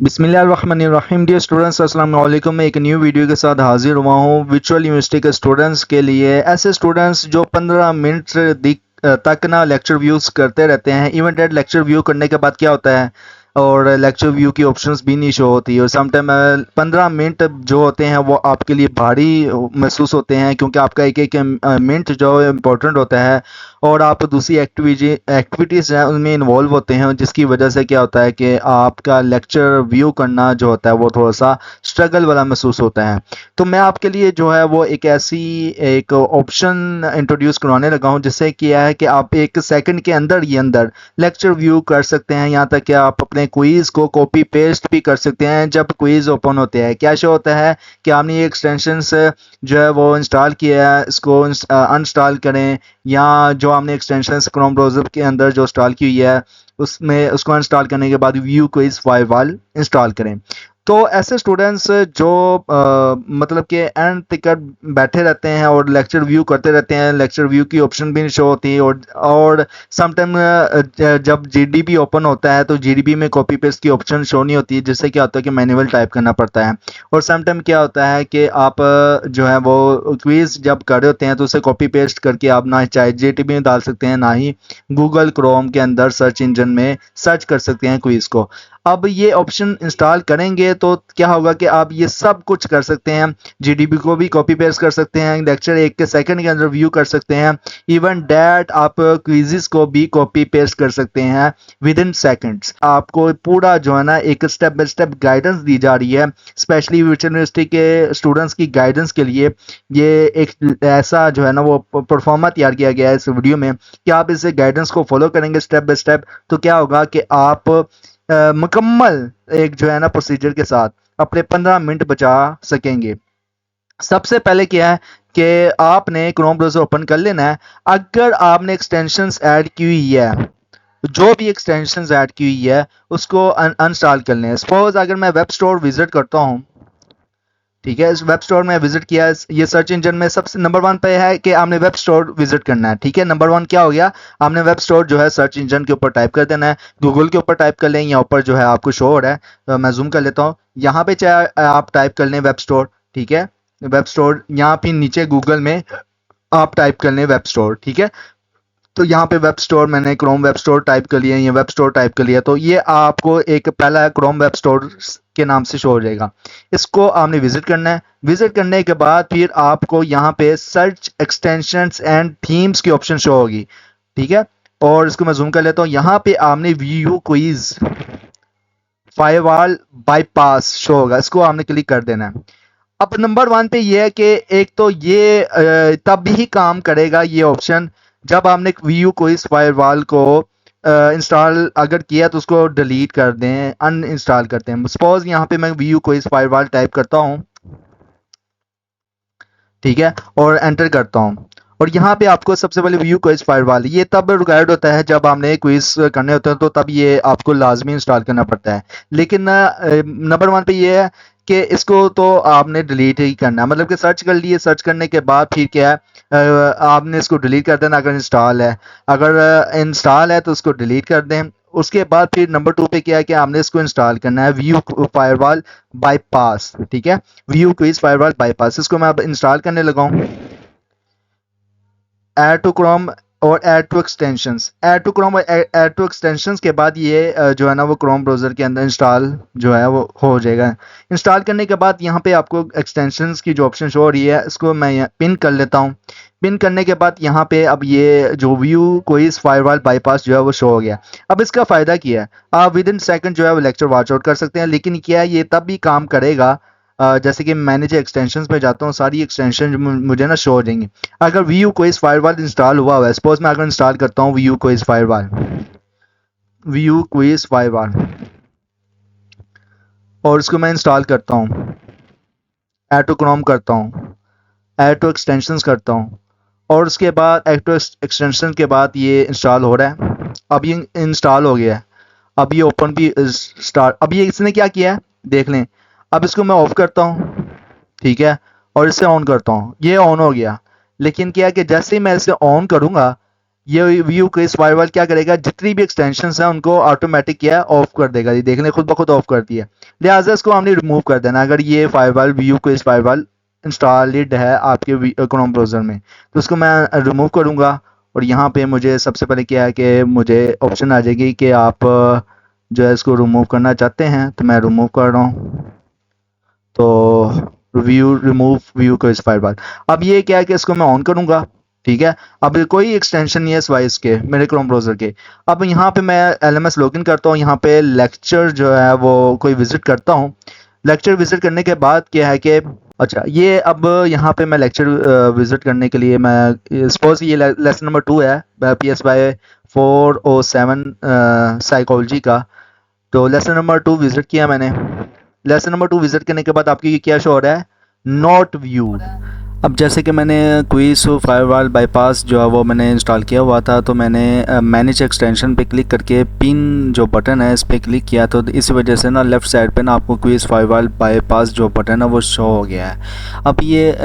बिस्मिल्लाहिर्रहमानिर्रहीम। Dear students, अस्सलाम वालेकुम। मैं एक न्यू वीडियो के साथ हाजिर हुआ हूँ वर्चुअल यूनिवर्सिटी के स्टूडेंट्स के लिए। ऐसे स्टूडेंट्स जो 15 मिनट तक ना लेक्चर व्यूज़ करते रहते हैं। इवेंटेड लेक्चर व्यू करने के बाद क्या होता है, और लेक्चर व्यू की ऑप्शंस भी नहीं शो होती, और समटाइम 15 मिनट जो होते हैं वो आपके लिए भारी महसूस होते हैं, क्योंकि आपका एक एक मिनट जो इम्पोर्टेंट होता है, और आप दूसरी एक्टिविटीज़ हैं उनमें इन्वॉल्व होते हैं, जिसकी वजह से क्या होता है कि आपका लेक्चर व्यू करना जो होता है वो थोड़ा सा स्ट्रगल वाला महसूस होता है। तो मैं आपके लिए जो है वो एक ऑप्शन इंट्रोड्यूस करवाने लगा हूँ, जिससे क्या है कि आप 1 सेकंड के अंदर लेक्चर व्यू कर सकते हैं। यहाँ तक कि आप अपने क्विज को कॉपी पेस्ट भी कर सकते हैं। जब क्विज ओपन होते हैं क्या शो होता है कि आपने ये एक्सटेंशंस जो है वो इंस्टॉल किया है, इसको अनस्टॉल करें, या जो आपने एक्सटेंशंस क्रोम ब्राउज़र के अंदर जो इंस्टॉल की हुई है उसमें उसको इंस्टॉल करने के बाद व्यू क्विज फायरवॉल इंस्टॉल करें। तो ऐसे स्टूडेंट्स जो मतलब कि एंड तक बैठे रहते हैं और लेक्चर व्यू करते रहते हैं, लेक्चर व्यू की ऑप्शन भी नहीं शो होती, और समटाइम जब जीडीबी ओपन होता है तो जीडीबी में कॉपी पेस्ट की ऑप्शन शो नहीं होती, जिससे क्या होता है कि मैनुअल टाइप करना पड़ता है। और समटाइम क्या होता है कि आप जो है वो क्विज जब कर रहे होते हैं तो उसे कॉपी पेस्ट करके आप ना चाहे जीडीबी में डाल सकते हैं, ना ही गूगल क्रोम के अंदर सर्च इंजन में सर्च कर सकते हैं क्विज को। अब ये ऑप्शन इंस्टॉल करेंगे तो क्या होगा कि आप ये सब कुछ कर सकते हैं। जीडीबी को भी कॉपी पेस्ट कर सकते हैं, लेक्चर 1 सेकंड के अंदर व्यू कर सकते हैं। इवन डैट आप क्विज़ेस को भी कॉपी पेस्ट कर सकते हैं विद इन सेकंड्स। आपको पूरा जो है ना एक स्टेप बाय स्टेप गाइडेंस दी जा रही है, स्पेशली वर्चुअल यूनिवर्सिटी के स्टूडेंट्स की गाइडेंस के लिए। ये एक ऐसा जो है ना वो परफॉर्मा तैयार किया गया है इस वीडियो में, कि आप इस गाइडेंस को फॉलो करेंगे स्टेप बाय स्टेप, तो क्या होगा कि आप मुकम्मल एक जो है ना प्रोसीजर के साथ अपने 15 मिनट बचा सकेंगे। सबसे पहले क्या है कि आपने क्रोम ब्राउज़र ओपन कर लेना है। अगर आपने एक्सटेंशंस ऐड की हुई है, जो भी एक्सटेंशंस ऐड की हुई है उसको अनइंस्टॉल कर लें। सपोज अगर मैं वेब स्टोर विजिट करता हूँ, ठीक है, इस वेब स्टोर में विजिट किया, ये सर्च इंजन में सबसे नंबर 1 पे है कि आपने वेब स्टोर विजिट करना है। ठीक है, नंबर 1 क्या हो गया, आपने वेब स्टोर जो है सर्च इंजन के ऊपर टाइप कर देना है। गूगल के ऊपर टाइप कर लें, यहाँ ऊपर जो है आपको शो हो रहा है, तो मैं जूम कर लेता हूँ। यहाँ पे चाहे आप टाइप कर लें वेब स्टोर, ठीक है, वेब स्टोर, यहाँ पे नीचे गूगल में आप टाइप कर लें वेब स्टोर, ठीक है। तो यहाँ पे वेब स्टोर, मैंने क्रोम वेब स्टोर टाइप कर लिया, ये वेब स्टोर टाइप कर लिया, तो ये आपको एक पहला क्रोम वेब स्टोर के नाम से शो हो जाएगा। इसको आपने विजिट करना है। विजिट करने के बाद फिर आपको यहाँ पे सर्च एक्सटेंशंस एंड थीम्स की ऑप्शन शो होगी, ठीक है। और इसको मैं जूम कर लेता हूँ। यहाँ पे आपने view quiz firewall bypass show होगा, इसको आपने क्लिक कर देना है। अब नंबर 1 पे ये है कि एक तो ये तब ही काम करेगा ये ऑप्शन जब आपने व्यू को इस फायरवॉल को इंस्टॉल अगर किया तो उसको डिलीट कर दें, अनइंस्टॉल करते हैं। सपोज यहाँ पे मैं व्यू को इस फायरवॉल टाइप करता हूँ, ठीक है, और एंटर करता हूँ। और यहाँ पे आपको सबसे पहले व्यू क्विज फायरवॉल, ये तब रिक्वायर्ड होता है जब आपने क्विज करने होते हैं, तो तब ये आपको लाजमी इंस्टॉल करना पड़ता है। लेकिन नंबर 1 पे ये है कि इसको तो आपने डिलीट ही करना है, मतलब कि सर्च कर लिए, सर्च करने के बाद फिर क्या है, आपने इसको डिलीट कर देना अगर इंस्टॉल है। अगर इंस्टॉल है तो उसको डिलीट कर दें। उसके बाद फिर नंबर 2 पे क्या है कि आपने इसको इंस्टॉल करना है, व्यू फायरवॉल बाईपास, ठीक है, व्यू क्विज फायरवॉल बाईपास। इसको मैं अब इंस्टॉल करने लगा हूँ। ऐड टू क्रोम और add to extensions, add to Chrome और ऐड टू एक्सटेंशंस के बाद ये जो है ना वो क्रोम ब्राउज़र के अंदर इंस्टॉल जो है वो हो जाएगा। इंस्टॉल करने के बाद यहाँ पे आपको एक्सटेंशंस की जो ऑप्शन शो हो रही है, इसको मैं पिन कर लेता हूँ। पिन करने के बाद यहाँ पे अब ये जो व्यू क्विज फायरवॉल बाईपास जो है वो शो हो गया। अब इसका फ़ायदा क्या है, आप विद इन सेकंड जो है वो लेक्चर वॉच आउट कर सकते हैं। लेकिन क्या है, ये तब भी काम करेगा जैसे कि मैंने जो एक्सटेंशंस में जाता हूँ, सारी एक्सटेंशन मुझे ना शो हो जाएंगी अगर व्यू क्विज फायरवॉल इंस्टॉल हुआ हुआ है। सपोज मैं अगर इंस्टॉल करता हूँ view quiz firewall, view quiz firewall, और इसको मैं इंस्टॉल करता हूँ, ऐड टू क्रोम करता हूँ, ऐड टू एक्सटेंशंस करता हूँ, और उसके बाद ऐड टू एक्सटेंशन के बाद ये इंस्टॉल हो रहा है। अब ये इंस्टॉल हो गया है। अब ये ओपन भी स्टार्ट, अब ये इसने क्या किया है देख लें। अब इसको मैं ऑफ करता हूँ, ठीक है, और इसे ऑन करता हूँ, ये ऑन हो गया। लेकिन क्या है कि जैसे ही मैं इसे ऑन करूँगा, ये व्यू क्विज फायरवॉल क्या करेगा, जितनी भी एक्सटेंशंस हैं उनको ऑटोमेटिक क्या ऑफ कर देगा। ये देखने खुद ब खुद ऑफ कर दिया, लिहाजा इसको हमने रिमूव कर देना। अगर ये firewall view quiz firewall installed है आपके क्रोम ब्राउज़र में, तो उसको मैं रिमूव करूँगा। और यहाँ पे मुझे सबसे पहले क्या है कि मुझे ऑप्शन आ जाएगी कि आप जो है इसको रिमूव करना चाहते हैं, तो मैं रिमूव कर रहा हूँ। तो view remove view quiz firewall. अब ये क्या है कि इसको मैं ऑन करूँगा, ठीक है। अब कोई एक्सटेंशन नहीं है सिवाय इसके मेरे क्रोम ब्राउज़र के। अब यहाँ पे मैं LMS लॉगिन करता हूँ, यहाँ पे लेक्चर जो है वो कोई विज़िट करता हूँ। लेक्चर विज़िट करने के बाद क्या है कि अच्छा ये अब यहाँ पे मैं लेक्चर विज़िट करने के लिए मैं सपोज़ ये लेसन नंबर 2 है PSY 407 साइकोलॉजी का। तो लेसन नंबर 2 विज़िट किया मैंने। लेसन नंबर 2 विज़िट करने के बाद आपकी क्या शो हो रहा है, नॉट व्यूड। अब जैसे कि मैंने क्विज फायरवॉल बाईपास जो है वो मैंने इंस्टॉल किया हुआ था, तो मैंने मैनेज एक्सटेंशन पे क्लिक करके पिन जो बटन है इस पर क्लिक किया, तो इस वजह से ना लेफ़्ट साइड पे ना आपको क्विज फायरवॉल बाईपास जो बटन है वो शो हो गया है। अब ये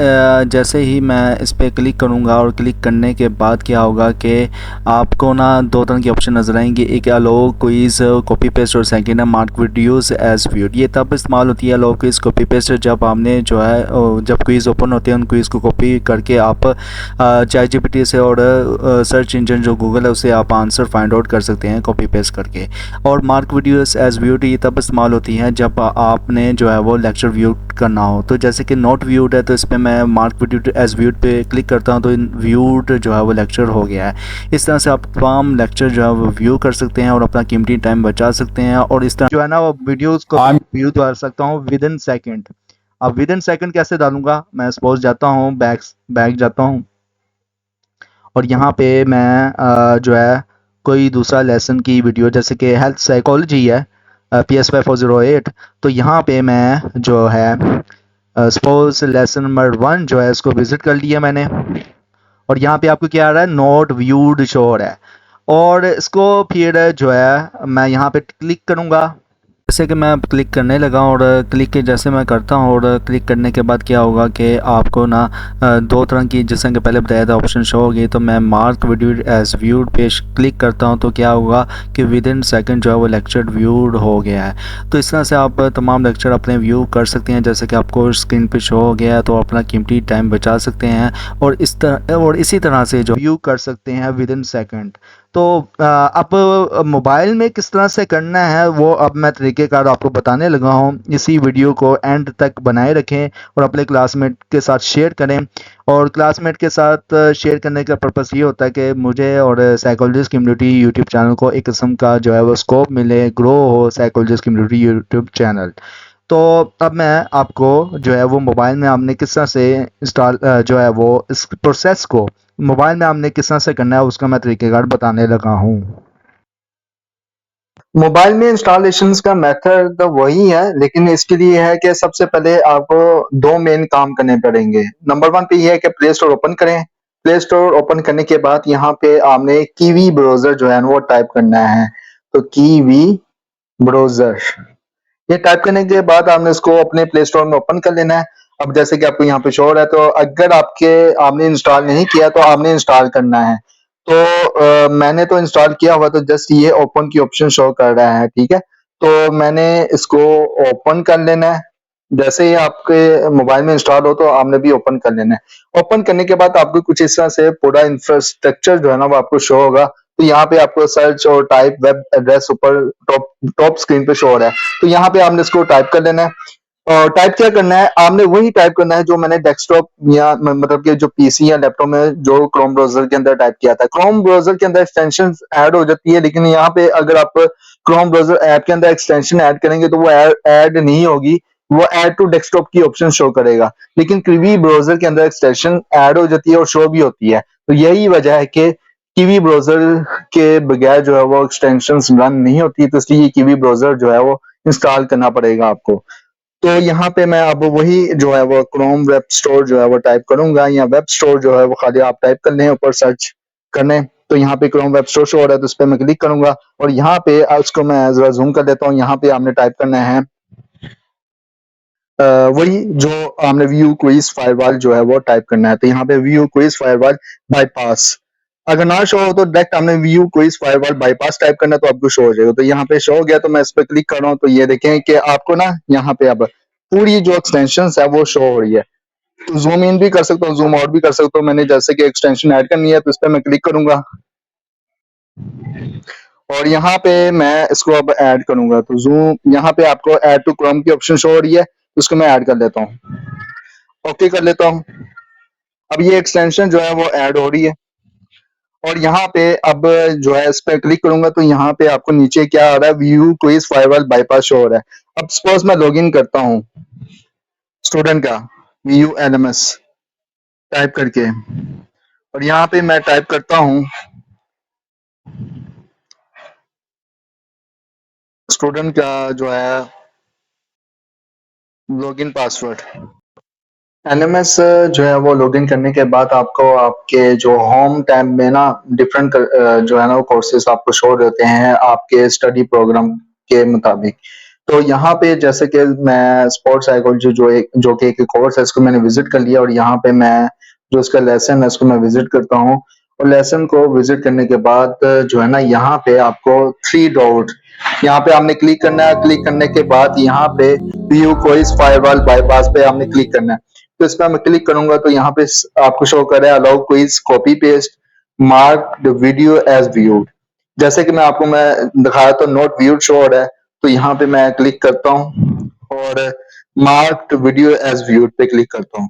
जैसे ही मैं इस पर क्लिक करूँगा और क्लिक करने के बाद क्या होगा कि आपको ना दो तरह की ऑप्शन नज़र आएंगे, एक अलो क्विज कॉपी पेस्ट और सेकंड है मार्क वीडियोस एज व्यूड। ये तब इस्तेमाल होती है अलो क्विज कॉपी पेस्ट जब आपने जो है जब क्विज ओपन होते हैं उन क्विज को कॉपी करके आप चैट जीपीटी से और सर्च इंजन जो गूगल है उससे आप आंसर फाइंड आउट कर सकते हैं कॉपी पेस्ट करके। और मार्क वीडियोस एज व्यूड ये तब इस्तेमाल होती है जब आपने जो है वो लेक्चर व्यू करना हो। तो जैसे कि नॉट व्यूड है तो इस पर मैं मार्क वीडियो एज व्यूड पे क्लिक करता हूँ, तो व्यूड जो है वो लेक्चर हो गया है। इस तरह से आप तमाम लेक्चर जो है वो व्यू कर सकते हैं और अपना कीमती टाइम बचा सकते हैं। और इस तरह जो है ना वो वीडियोस को व्यू कर सकता हूँ विद इन सेकेंड। अब विद इन सेकेंड कैसे डालूंगा, मैं सपोज जाता हूँ बैक जाता हूँ और यहाँ पे मैं जो है कोई दूसरा लेसन की वीडियो जैसे कि हेल्थ साइकोलॉजी है PSY 408, तो यहाँ पे मैं जो है सपोज लेसन नंबर 1 जो है इसको विजिट कर लिया मैंने। और यहाँ पे आपको क्या आ रहा है, नोट व्यूड शो हो रहा है। और इसको फिर जो है मैं यहाँ पे क्लिक करूँगा। जैसे कि मैं क्लिक करने लगा और क्लिक के जैसे मैं करता हूँ और क्लिक करने के बाद क्या होगा कि आपको ना दो तरह की, जैसे कि पहले बताया था, ऑप्शन शो होगी। तो मैं मार्क वीडियो एज व्यूड पे क्लिक करता हूँ तो क्या होगा कि विद इन सेकेंड जो है वो लेक्चर व्यूड हो गया है। तो इस तरह से आप तमाम लेक्चर अपने व्यू कर सकते हैं, जैसे कि आपको स्क्रीन पे शो हो गया है, तो अपना कीमती टाइम बचा सकते हैं और इसी तरह से जो व्यू कर सकते हैं विद इन सेकेंड। तो अब मोबाइल में किस तरह से करना है वो अब मैं तरीक़ेकार आपको बताने लगा हूँ। इसी वीडियो को एंड तक बनाए रखें और अपने क्लासमेट के साथ शेयर करें। और क्लासमेट के साथ शेयर करने का पर्पस ये होता है कि मुझे और साइकोलॉजिस्ट कम्युनिटी यूट्यूब चैनल को एक किस्म का जो है वो स्कोप मिले, ग्रो हो साइकोलॉजिस्ट कम्युनिटी यूट्यूब चैनल। तो अब मैं आपको जो है वो मोबाइल में आपने किस तरह से इंस्टॉल जो है वो इस प्रोसेस को मोबाइल में आपने किस तरह से करना है उसका मैं तरीक़ेकार बताने लगा हूँ। मोबाइल में इंस्टॉलेशंस का मेथड तो वही है, लेकिन इसके लिए है कि सबसे पहले आपको दो मेन काम करने पड़ेंगे। नंबर वन पे ये है कि प्ले स्टोर ओपन करें। प्ले स्टोर ओपन करने के बाद यहाँ पे आपने कीवी ब्राउजर जो है वो टाइप करना है। तो कीवी ब्राउजर ये टाइप करने के बाद आपने इसको अपने प्ले स्टोर में ओपन कर लेना है। अब जैसे कि आपको यहाँ पे शो हो रहा है, तो अगर आपने इंस्टॉल नहीं किया तो आपने इंस्टॉल करना है। तो मैंने तो इंस्टॉल किया हुआ, तो जस्ट ये ओपन की ऑप्शन शो कर रहा है, ठीक है। तो मैंने इसको ओपन कर लेना है। जैसे ही आपके मोबाइल में इंस्टॉल हो तो आपने भी ओपन कर लेना है। ओपन करने के बाद आपको कुछ इस तरह से पूरा इंफ्रास्ट्रक्चर जो है ना वो आपको शो होगा। तो यहाँ पे आपको सर्च और टाइप वेब एड्रेस ऊपर टॉप टॉप स्क्रीन पे शो हो रहा है। तो यहाँ पे आपने इसको टाइप कर लेना है। और टाइप क्या करना है, आपने वही टाइप करना है जो मैंने डेस्कटॉप या मतलब कि जो पीसी या लैपटॉप में जो क्रोम ब्राउजर के अंदर टाइप किया था। क्रोम ब्राउजर के अंदर एक्सटेंशन ऐड हो जाती है, लेकिन यहाँ पे अगर आप क्रोम ब्राउजर ऐप के अंदर एक्सटेंशन ऐड करेंगे तो वो ऐड नहीं होगी, वो ऐड टू डेस्कटॉप की ऑप्शन शो करेगा। लेकिन कीवी ब्राउजर के अंदर एक्सटेंशन ऐड हो जाती है और शो भी होती है। तो यही वजह है कि कीवी ब्राउजर के बगैर जो है वो एक्सटेंशन रन नहीं होती, तो इसलिए कीवी ब्राउजर जो है वो इंस्टॉल करना पड़ेगा आपको। तो यहाँ पे मैं अब वही जो है वो क्रोम वेब स्टोर जो है वो टाइप करूंगा, या वेब स्टोर जो है वो खाली आप टाइप कर लें ऊपर सर्च करने। तो यहाँ पे क्रोम वेब स्टोर शो हो रहा है, तो उस पर मैं क्लिक करूंगा और यहाँ पे उसको मैं जरा जूम कर देता हूँ। यहाँ पे आपने टाइप करना है वही जो हमने व्यू क्विज फायरवॉल जो है वो टाइप करना है। तो यहाँ पे व्यू क्विज फायरवॉल बाईपास अगर ना शो हो तो डायरेक्ट हमने view quiz firewall bypass type करना तो आपको शो हो जाएगा। तो यहाँ पे शो हो गया, तो मैं इस पर क्लिक कर रहा हूँ, तो ये देखें कि आपको ना यहाँ पे अब पूरी जो एक्सटेंशन है वो शो हो रही है। तो जूम इन भी कर सकता हूँ, जूम आउट भी कर सकता हूँ। मैंने जैसे कि एक्सटेंशन ऐड करनी है तो इस पर मैं क्लिक करूंगा और यहाँ पे मैं इसको अब ऐड करूंगा। तो जूम, यहाँ पे आपको ऐड टू क्रोम की ऑप्शन शो हो रही है, तो उसको मैं ऐड कर लेता हूँ, ओके कर लेता हूँ। अब ये एक्सटेंशन जो है वो ऐड हो रही है और यहाँ पे अब जो है इस पर क्लिक करूंगा तो यहाँ पे आपको नीचे क्या आ रहा है, view quiz firewall bypass show हो रहा है। अब सपोज मैं लॉगिन करता हूँ स्टूडेंट का व्यू एलएमएस टाइप करके और यहाँ पे मैं टाइप करता हूँ स्टूडेंट का जो है लॉगिन पासवर्ड। एलएमएस जो है वो लॉगिन करने के बाद आपको आपके जो होम टैब में ना डिफरेंट जो है ना वो कोर्सेज आपको शो होते हैं आपके स्टडी प्रोग्राम के मुताबिक। तो यहाँ पे जैसे कि मैं स्पोर्ट्स साइकोलॉजी जो कि एक कोर्स है, इसको मैंने विजिट कर लिया और यहाँ पे मैं जो इसका लेसन है उसको मैं विजिट करता हूँ और लेसन को विजिट करने के बाद जो है ना यहाँ पे आपको 3 डॉट यहाँ पे आपने क्लिक करना है। क्लिक करने के बाद यहाँ पे व्यू क्विज फायरवॉल बाईपास पे आपने क्लिक करना है। तो इस पर मैं क्लिक करूंगा तो यहाँ पे आपको शो कर रहा है allow quiz copy paste mark the video as viewed. जैसे कि मैं दिखाया तो नोट व्यूड शो हो रहा है, तो यहाँ पे मैं क्लिक करता हूँ और mark the video as viewed पे क्लिक करता हूँ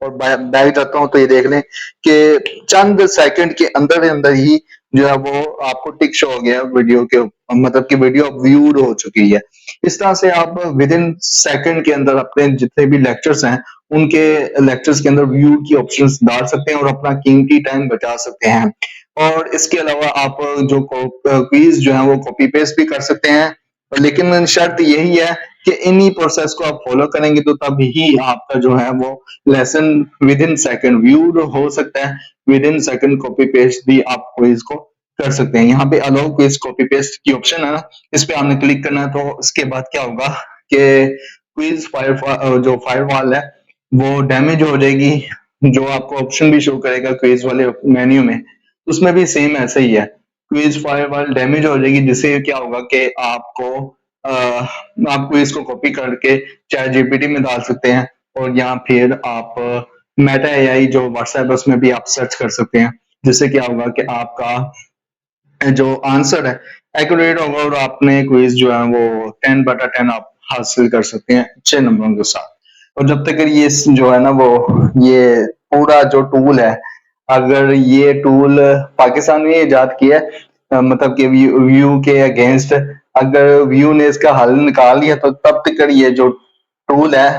और बैक जाता हूँ। तो ये देख लें कि चंद सेकंड के अंदर ही जो है वो आपको टिक शो हो गया वीडियो के, मतलब कि वीडियो व्यूड हो चुकी है। इस तरह से आप विद इन सेकंड के अंदर अपने जितने भी लेक्चर्स हैं उनके लेक्चर्स के अंदर व्यू की ऑप्शंस डाल सकते हैं और अपना कीमती टाइम बचा सकते हैं। और इसके अलावा आप जो क्विज जो है वो कॉपी पेस्ट भी कर सकते हैं, लेकिन शर्त यही है कि इन्हीं प्रोसेस को आप फॉलो करेंगे तो तब ही आपका जो है वो lesson with in second viewed हो सकता है, with in second copy paste भी आप क्विज को कर सकते हैं। यहाँ पे अलाउ क्विज कॉपी पेस्ट की ऑप्शन है ना, इस पे आपने क्लिक करना है। तो इसके बाद क्या होगा कि क्विज जो फायरवॉल है वो डैमेज हो जाएगी। जो आपको ऑप्शन भी शो करेगा क्विज वाले मेन्यू में, उसमें भी सेम ऐसे ही है, क्विज फायरवॉल डैमेज हो जाएगी, जिससे क्या होगा कि आप क्विज को कॉपी करके चैट जीपीटी में डाल सकते हैं और या फिर आप मेटा एआई जो व्हाट्सएप है उसमें भी आप सर्च कर सकते हैं, जिससे क्या होगा कि आपका जो आंसर है एक्यूरेट होगा और आपने क्विज जो है वो 10/10 आप हासिल कर सकते हैं अच्छे नंबरों के साथ। और जब तक ये जो है ना वो ये पूरा जो टूल है, अगर ये टूल पाकिस्तान ने इजाद किया है, मतलब कि व्यू के अगेंस्ट अगर व्यू ने इसका हल निकाल लिया तो तब तक ये जो टूल है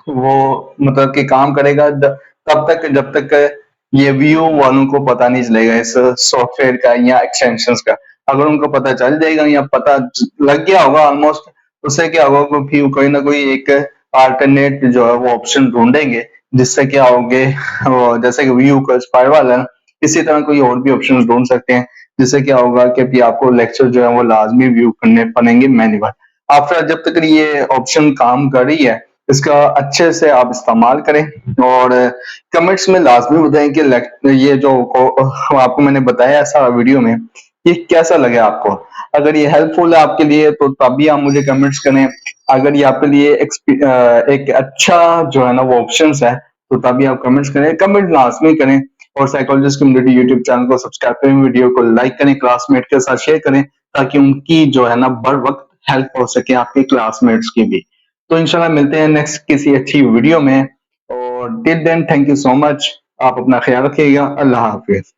वो मतलब कि काम करेगा तब तक जब तक ये व्यू वालों को पता नहीं चलेगा इस सॉफ्टवेयर का या एक्सटेंशंस का। अगर उनको पता चल जाएगा या पता लग गया होगा ऑलमोस्ट, उससे क्या होगा कि फिर कोई ना कोई एक अल्टरनेट जो है वो ऑप्शन ढूंढेंगे, जिससे क्या होगे जैसे कि व्यू का फायरवॉल है, इसी तरह कोई और भी ऑप्शन ढूंढ सकते हैं, जिससे क्या होगा कि फिर आपको लेक्चर जो है वो लाजमी व्यू करने पड़ेंगे मैन्युअल। आफ्टर जब तक ये ऑप्शन काम कर रही है इसका अच्छे से आप इस्तेमाल करें और कमेंट्स में लाजमी बताएं कि ये जो आपको मैंने बताया सारा वीडियो में ये कैसा लगे आपको। अगर ये हेल्पफुल है आपके लिए तो तभी आप मुझे कमेंट्स करें। अगर ये आपके लिए एक अच्छा जो है ना वो ऑप्शंस है तो तभी आप कमेंट्स करें, कमेंट लाजमी करें और साइकोलॉजिस्ट कम्युनिटी यूट्यूब चैनल को सब्सक्राइब करें, वीडियो को लाइक करें, क्लासमेट के साथ शेयर करें ताकि उनकी जो है ना बर वक्त हेल्प हो सके आपके क्लासमेट्स की भी। तो इंशाल्लाह मिलते हैं नेक्स्ट किसी अच्छी वीडियो में और till then thank you so much. आप अपना ख्याल रखिएगा। अल्लाह हाफिज।